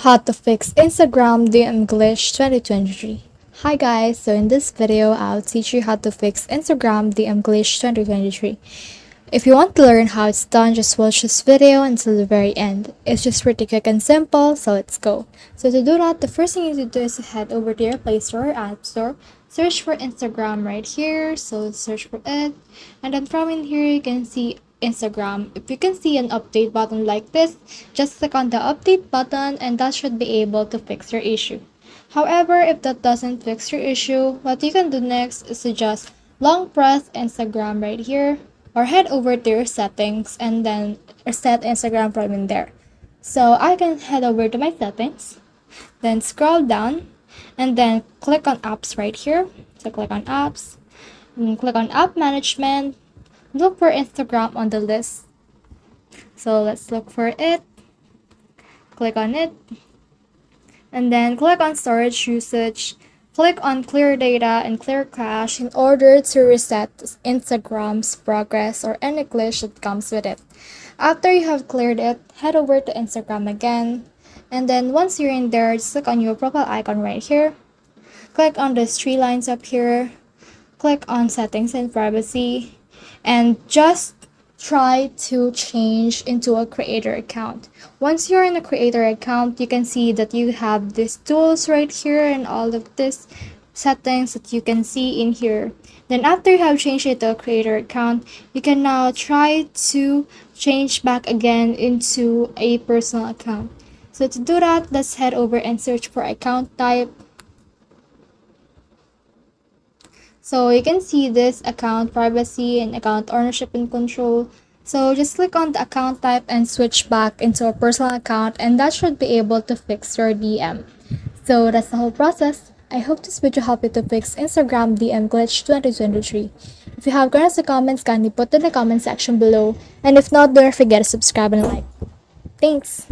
How to fix Instagram DM glitch 2023. Hi guys, so in this video I'll teach you how to fix Instagram DM glitch 2023. If you want to learn how it's done, just watch this video until the very end. It's just pretty quick and simple, so let's go. So to do that, the first thing you need to do is to head over to your Play Store or App Store. Search for Instagram right here, so search for it. And then from in here, you can see Instagram. If you can see an update button like this, just click on the update button and that should be able to fix your issue. However, if that doesn't fix your issue, what you can do next is to just long press Instagram right here or head over to your settings and then set Instagram from in there. So I can head over to my settings, then scroll down and then click on apps right here. So click on apps, and click on app management, look for Instagram on the list. So let's look for it, click on it, and then click on storage usage. Click on clear data and clear cache in order to reset Instagram's progress or any glitch that comes with it. After you have cleared it, head over to Instagram again. And then once you're in there, just click on your profile icon right here. Click on these three lines up here. Click on settings and privacy. And just try to change into a creator account. Once you're in a creator account, you can see that you have these tools right here and all of this settings that you can see in here. Then after you have changed it to a creator account, you can now try to change back again into a personal account. So to do that, let's head over and search for account type. So you can see this account privacy and account ownership and control. So just click on the account type and switch back into a personal account and that should be able to fix your DM. So that's the whole process. I hope this video helped you to fix Instagram DM glitch 2023. If you have questions or comments, kindly put in the comment section below. And if not, don't forget to subscribe and like. Thanks!